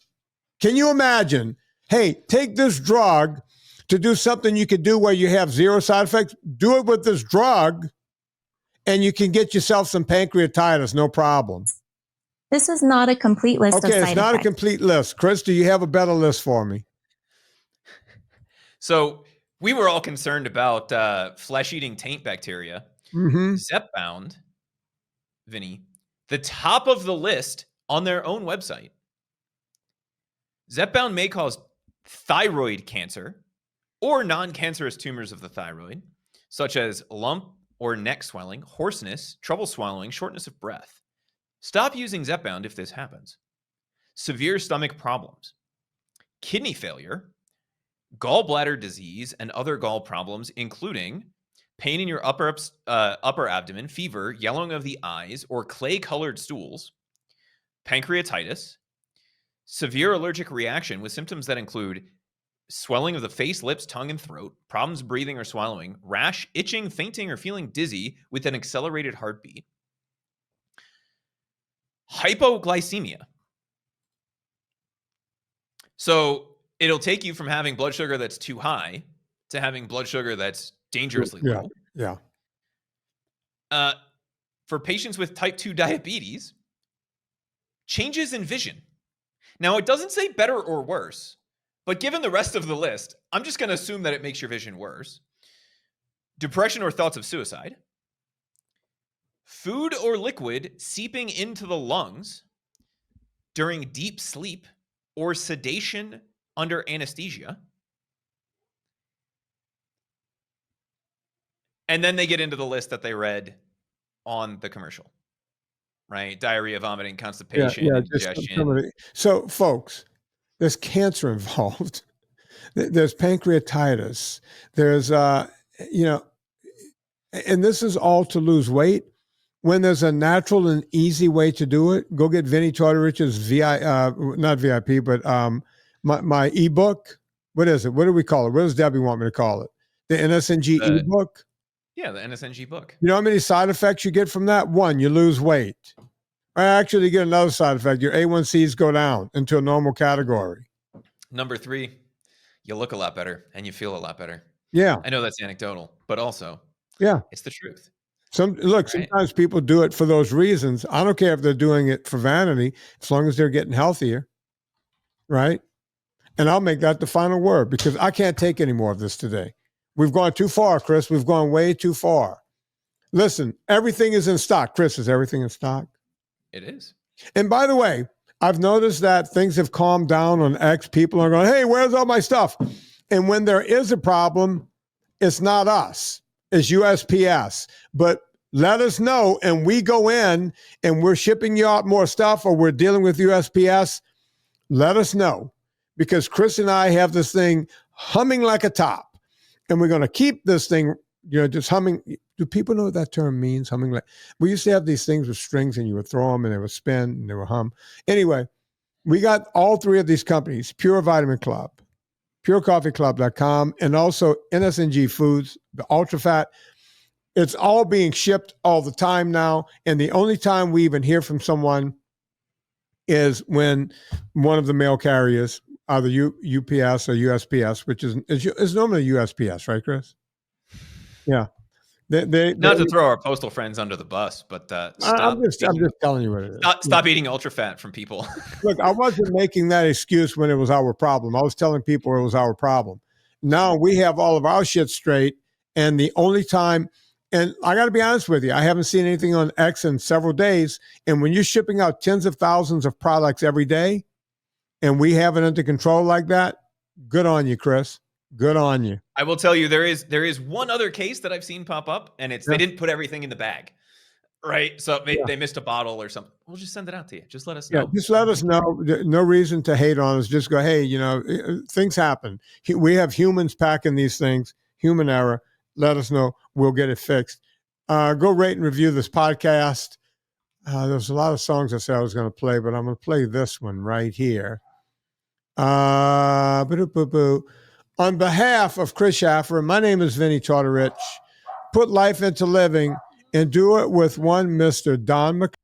[SPEAKER 1] Can you imagine? Hey, take this drug to do something you could do where you have zero side effects. Do it with this drug, and you can get yourself some pancreatitis, no problem.
[SPEAKER 5] This is not a complete list of side effects.
[SPEAKER 1] Okay, it's not a complete list. Chris, do you have a better list for me?
[SPEAKER 2] So we were all concerned about flesh-eating taint bacteria.
[SPEAKER 1] Mm-hmm.
[SPEAKER 2] Zepbound, Vinny, the top of the list on their own website. Zepbound may cause thyroid cancer or non-cancerous tumors of the thyroid, such as lump or neck swelling, hoarseness, trouble swallowing, shortness of breath. Stop using Zepbound if this happens. Severe stomach problems, kidney failure, gallbladder disease and other gall problems, including pain in your upper abdomen, fever, yellowing of the eyes, or clay-colored stools, pancreatitis, severe allergic reaction with symptoms that include swelling of the face, lips, tongue, and throat, problems breathing or swallowing, rash, itching, fainting, or feeling dizzy with an accelerated heartbeat, hypoglycemia. So it'll take you from having blood sugar that's too high to having blood sugar that's dangerously low.
[SPEAKER 1] Yeah.
[SPEAKER 2] For patients with type 2 diabetes, changes in vision. Now, it doesn't say better or worse, but given the rest of the list, I'm just going to assume that it makes your vision worse. Depression or thoughts of suicide. Food or liquid seeping into the lungs during deep sleep or sedation under anesthesia. And then they get into the list that they read on the commercial, right? Diarrhea, vomiting, constipation, indigestion.
[SPEAKER 1] So, folks, there's cancer involved. There's pancreatitis. There's, and this is all to lose weight. When there's a natural and easy way to do it, go get Vinnie Tortorich's not VIP, but my ebook. What is it? What do we call it? What does Debbie want me to call it? The NSNG ebook?
[SPEAKER 2] Yeah, the NSNG book.
[SPEAKER 1] You know how many side effects you get from that? One, you lose weight. I actually get another side effect. Your A1Cs go down into a normal category.
[SPEAKER 2] Number 3, you look a lot better and you feel a lot better.
[SPEAKER 1] Yeah.
[SPEAKER 2] I know that's anecdotal, but also,
[SPEAKER 1] yeah,
[SPEAKER 2] it's the truth.
[SPEAKER 1] Sometimes people do it for those reasons. I don't care if they're doing it for vanity, as long as they're getting healthier, right? And I'll make that the final word because I can't take any more of this today. We've gone too far, Chris. We've gone way too far. Listen, everything is in stock. Chris, is everything in stock?
[SPEAKER 2] It is.
[SPEAKER 1] And by the way, I've noticed that things have calmed down on X. People are going, hey, where's all my stuff? And when there is a problem, it's not us. It's USPS. But let us know, and we go in, and we're shipping you out more stuff, or we're dealing with USPS. Let us know. Because Chris and I have this thing humming like a top. And we're going to keep this thing, just humming. Do people know what that term means? Humming like we used to have these things with strings, and you would throw them, and they would spin, and they would hum. Anyway, we got all 3 of these companies: Pure Vitamin Club, PureCoffeeClub.com, and also NSNG Foods, the Ultra Fat. It's all being shipped all the time now, and the only time we even hear from someone is when one of the mail carriers, either UPS or USPS, which is normally USPS, right, Chris? Yeah.
[SPEAKER 2] Not to throw our postal friends under the bus, but
[SPEAKER 1] I'm just telling you what it is.
[SPEAKER 2] Stop eating ultra fat from people.
[SPEAKER 1] Look, I wasn't making that excuse when it was our problem. I was telling people it was our problem. Now we have all of our shit straight, and the only time, and I got to be honest with you, I haven't seen anything on X in several days. And when you're shipping out tens of thousands of products every day, and we have it under control like that, good on you, Chris. Good on you.
[SPEAKER 2] I will tell you, there is one other case that I've seen pop up, and it's they didn't put everything in the bag, right? So they missed a bottle or something. We'll just send it out to you. Just let us know.
[SPEAKER 1] Yeah, just let us know. No reason to hate on us. Just go, hey, things happen. We have humans packing these things. Human error. Let us know. We'll get it fixed. Go rate and review this podcast. There's a lot of songs I said I was going to play, but I'm going to play this one right here. On behalf of Chris Shaffer, my name is Vinnie Tortorich. Put life into living and do it with one Mr. Don McCarthy.